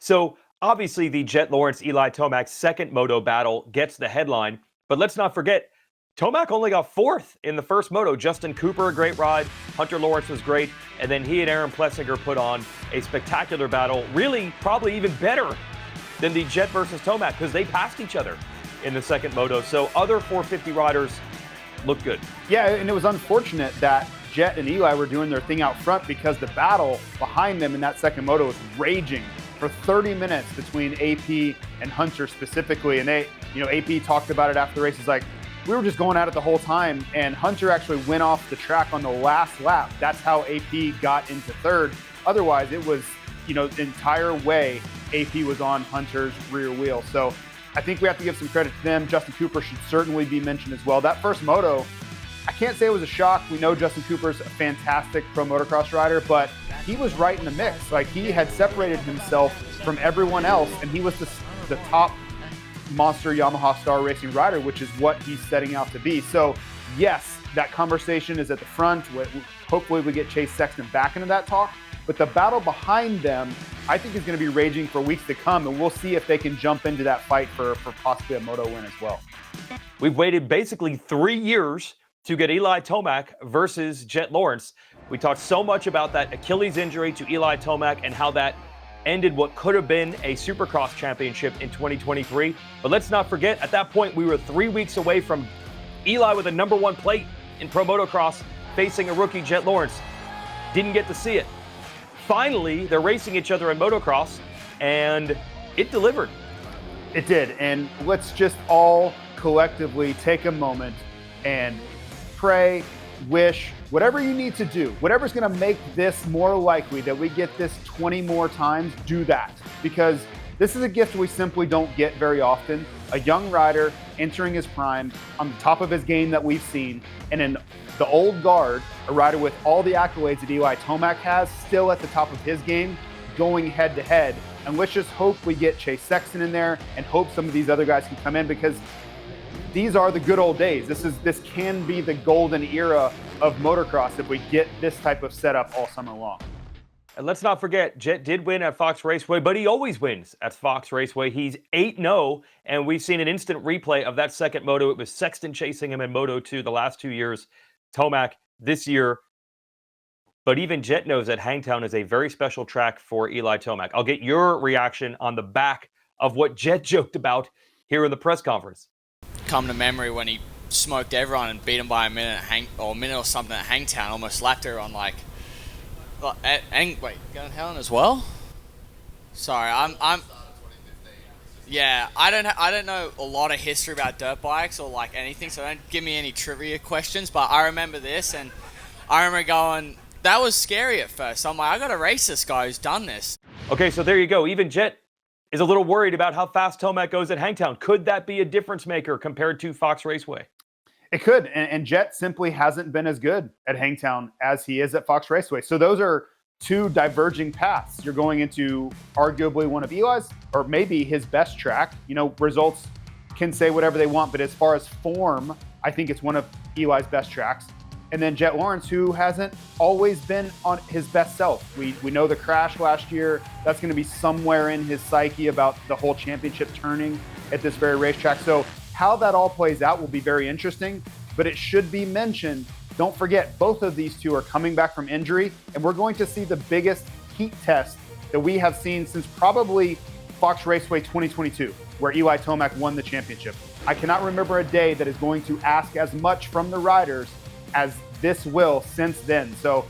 So obviously the Jett Lawrence, Eli Tomac second moto battle gets the headline, but let's not forget, Tomac only got fourth in the first moto. Justin Cooper, a great ride. Hunter Lawrence was great. And then he and Aaron Plessinger put on a spectacular battle, really probably even better than the Jett versus Tomac because they passed each other in the second moto. So other 450 riders look good. Yeah, and it was unfortunate that Jett and Eli were doing their thing out front because the battle behind them in that second moto was raging for 30 minutes between AP and Hunter specifically. And they, AP talked about it after the race. He's like, we were just going at it the whole time, and Hunter actually went off the track on the last lap. That's how AP got into third. Otherwise, it was, the entire way AP was on Hunter's rear wheel. So I think we have to give some credit to them. Justin Cooper should certainly be mentioned as well. That first moto, I can't say it was a shock. We know Justin Cooper's a fantastic pro motocross rider, but he was right in the mix. Like, he had separated himself from everyone else, and he was the top monster Yamaha Star Racing rider, which is what he's setting out to be. So yes, that conversation is at the front. Hopefully we get Chase Sexton back into that talk, but the battle behind them, I think, is going to be raging for weeks to come, and we'll see if they can jump into that fight for possibly a moto win as well. We've waited basically 3 years to get Eli Tomac versus Jett Lawrence. We talked so much about that Achilles injury to Eli Tomac and how that ended what could have been a Supercross championship in 2023. But let's not forget, at that point, we were 3 weeks away from Eli with a #1 plate in Pro Motocross facing a rookie, Jett Lawrence. Didn't get to see it. Finally, they're racing each other in motocross, and it delivered. It did, and let's just all collectively take a moment and pray, wish, whatever you need to do, whatever's going to make this more likely that we get this 20 more times, do that. Because this is a gift we simply don't get very often. A young rider entering his prime on the top of his game that we've seen, and in the old guard, a rider with all the accolades that Eli Tomac has, still at the top of his game, going head to head. And let's just hope we get Chase Sexton in there and hope some of these other guys can come in, because these are the good old days. This can be the golden era of motocross if we get this type of setup all summer long. And let's not forget, Jett did win at Fox Raceway, but he always wins at Fox Raceway. He's 8-0, and we've seen an instant replay of that second moto. It was Sexton chasing him in Moto 2 the last 2 years, Tomac this year. But even Jett knows that Hangtown is a very special track for Eli Tomac. I'll get your reaction on the back of what Jett joked about here in the press conference. Come to memory when he smoked everyone and beat him by a minute or something at Hangtown, almost lapped everyone wait, going Helen as well? Sorry, I'm yeah, I don't know a lot of history about dirt bikes or like anything, so don't give me any trivia questions, but I remember this, and I remember going, that was scary at first. I'm like, I gotta race this guy who's done this. Okay, so there you go. Even Jett is a little worried about how fast Tomac goes at Hangtown. Could that be a difference maker compared to Fox Raceway? It could, and Jett simply hasn't been as good at Hangtown as he is at Fox Raceway. So those are two diverging paths. You're going into arguably one of Eli's, or maybe his best track. Results can say whatever they want, but as far as form, I think it's one of Eli's best tracks. And then Jett Lawrence, who hasn't always been on his best self. We know the crash last year. That's going to be somewhere in his psyche about the whole championship turning at this very racetrack. So how that all plays out will be very interesting, but it should be mentioned, don't forget, both of these two are coming back from injury, and we're going to see the biggest heat test that we have seen since probably Fox Raceway 2022, where Eli Tomac won the championship. I cannot remember a day that is going to ask as much from the riders as this will since then. So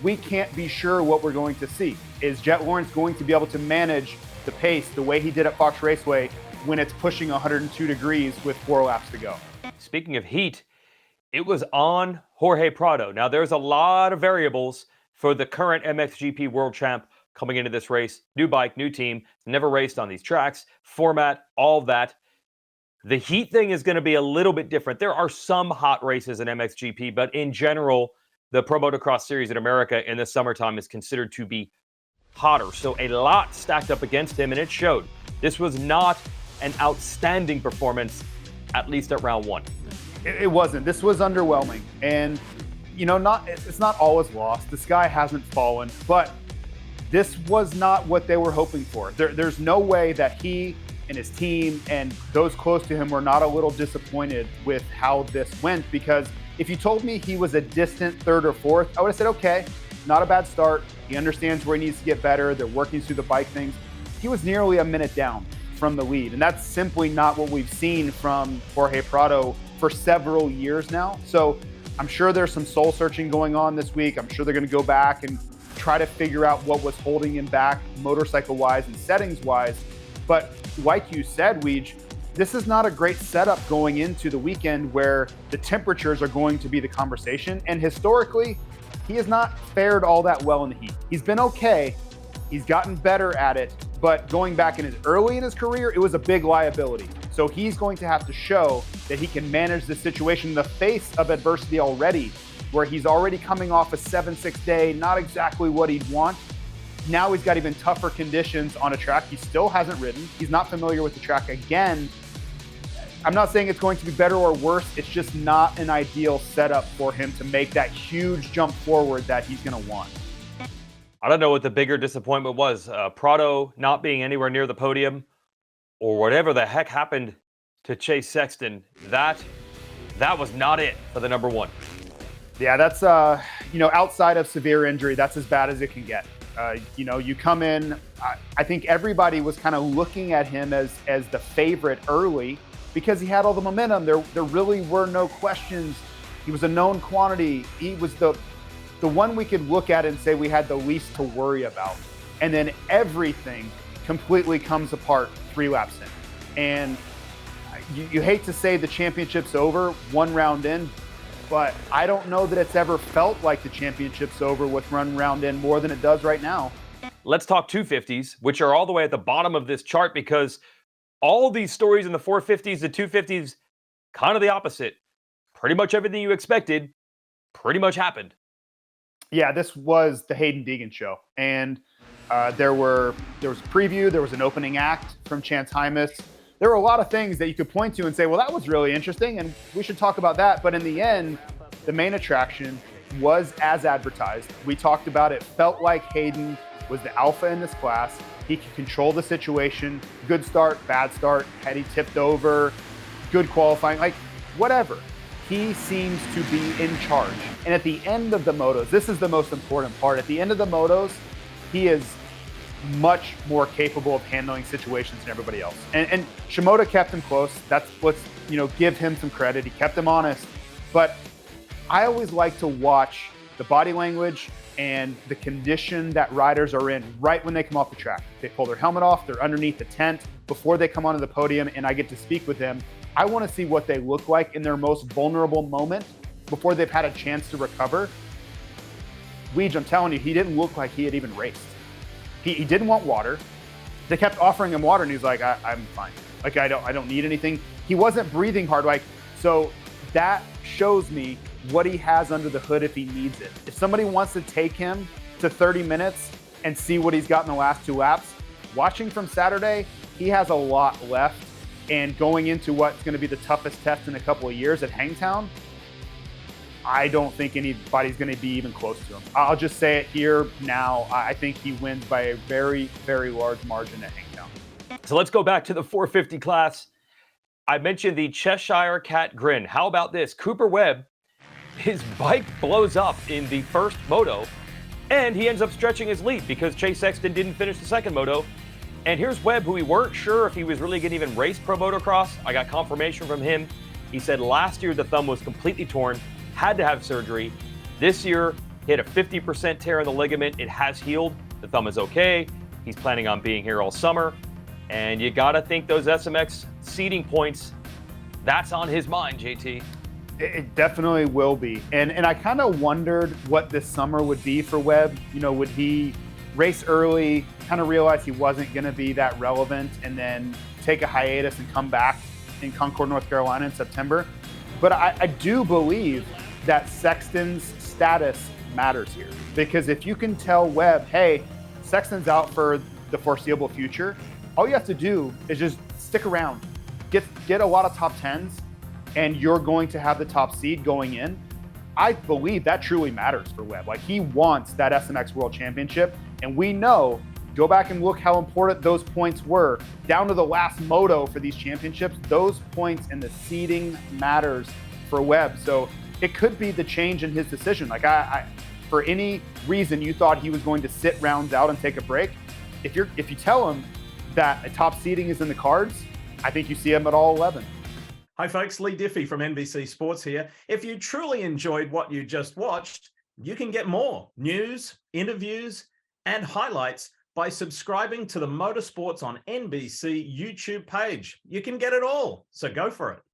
we can't be sure what we're going to see. Is Jett Lawrence going to be able to manage the pace the way he did at Fox Raceway when it's pushing 102 degrees with 4 laps to go? Speaking of heat, it was on Jorge Prado. Now, there's a lot of variables for the current MXGP World Champ coming into this race. New bike, new team, never raced on these tracks, format, all that. The heat thing is going to be a little bit different. There are some hot races in MXGP, but in general, the Pro Motocross Series in America in the summertime is considered to be hotter. So a lot stacked up against him, and it showed. This was not an outstanding performance, at least at round one. It wasn't. This was underwhelming. And, it's not all is lost. The sky hasn't fallen. But this was not what they were hoping for. There's no way that he and his team and those close to him were not a little disappointed with how this went, because if you told me he was a distant third or fourth, I would have said, okay, not a bad start. He understands where he needs to get better. They're working through the bike things. He was nearly a minute down from the lead, and that's simply not what we've seen from Jorge Prado for several years now. So I'm sure there's some soul searching going on this week. I'm sure they're going to go back and try to figure out what was holding him back motorcycle-wise and settings-wise. But like you said, Weege, this is not a great setup going into the weekend where the temperatures are going to be the conversation. And historically, he has not fared all that well in the heat. He's been okay. He's gotten better at it. But going back early in his career, it was a big liability. So he's going to have to show that he can manage the situation in the face of adversity already, where he's already coming off a 7-6 day, not exactly what he'd want. Now he's got even tougher conditions on a track he still hasn't ridden. He's not familiar with the track again. I'm not saying it's going to be better or worse. It's just not an ideal setup for him to make that huge jump forward that he's going to want. I don't know what the bigger disappointment was. Prado not being anywhere near the podium, or whatever the heck happened to Chase Sexton. That was not it for the number one. Yeah, that's, outside of severe injury, that's as bad as it can get. You come in, I think everybody was kind of looking at him as the favorite early because he had all the momentum. There really were no questions. He was a known quantity. He was the one we could look at and say we had the least to worry about. And then everything completely comes apart 3 laps in. And you hate to say the championship's over 1 round in, but I don't know that it's ever felt like the championship's over with 1 round in more than it does right now. Let's talk 250s, which are all the way at the bottom of this chart, because all these stories in the 450s, the 250s, kind of the opposite. Pretty much everything you expected pretty much happened. Yeah, this was the Hayden Deegan show. And there was a preview, there was an opening act from Chance Hymas. There were a lot of things that you could point to and say, well, that was really interesting, and we should talk about that. But in the end, the main attraction was as advertised. We talked about it. Felt like Hayden was the alpha in this class. He could control the situation. Good start, bad start, had he tipped over, good qualifying, like whatever. He seems to be in charge. And at the end of the motos, this is the most important part. At the end of the motos, he is much more capable of handling situations than everybody else. And Shimoda kept him close. Let's give him some credit. He kept him honest. But I always like to watch the body language and the condition that riders are in right when they come off the track. They pull their helmet off, they're underneath the tent before they come onto the podium, and I get to speak with them. I want to see what they look like in their most vulnerable moment before they've had a chance to recover. Weege, I'm telling you, he didn't look like he had even raced. He didn't want water. They kept offering him water, and he's like, I'm fine. Like, I don't need anything. He wasn't breathing hard. So that shows me what he has under the hood if he needs it. If somebody wants to take him to 30 minutes and see what he's got in the last 2 laps, watching from Saturday, he has a lot left. And going into what's going to be the toughest test in a couple of years at Hangtown, I don't think anybody's going to be even close to him. I'll just say it here now. I think he wins by a very, very large margin at Hangtown. So let's go back to the 450 class. I mentioned the Cheshire Cat grin. How about this? Cooper Webb, his bike blows up in the first moto, and he ends up stretching his lead because Chase Sexton didn't finish the second moto. And here's Webb, who we weren't sure if he was really going to even race Pro Motocross. I got confirmation from him. He said last year the thumb was completely torn, had to have surgery. This year, he had a 50% tear in the ligament. It has healed. The thumb is okay. He's planning on being here all summer. And you got to think those SMX seeding points, that's on his mind, JT. It definitely will be. And I kind of wondered what this summer would be for Webb. Would he race early, kind of realize he wasn't going to be that relevant, and then take a hiatus and come back in Concord, North Carolina in September? But I do believe that Sexton's status matters here, because if you can tell Webb, hey, Sexton's out for the foreseeable future, all you have to do is just stick around, get a lot of top 10s, and you're going to have the top seed going in. I believe that truly matters for Webb. Like, he wants that SMX World Championship, And we know, go back and look how important those points were down to the last moto for these championships. Those points and the seeding matters for Webb. So it could be the change in his decision. Like I for any reason you thought he was going to sit rounds out and take a break, if you tell him that a top seeding is in the cards, I think you see him at all 11. Hi folks, Lee Diffie from NBC Sports here. If you truly enjoyed what you just watched, you can get more news, interviews, and highlights by subscribing to the Motorsports on NBC YouTube page. You can get it all, so go for it.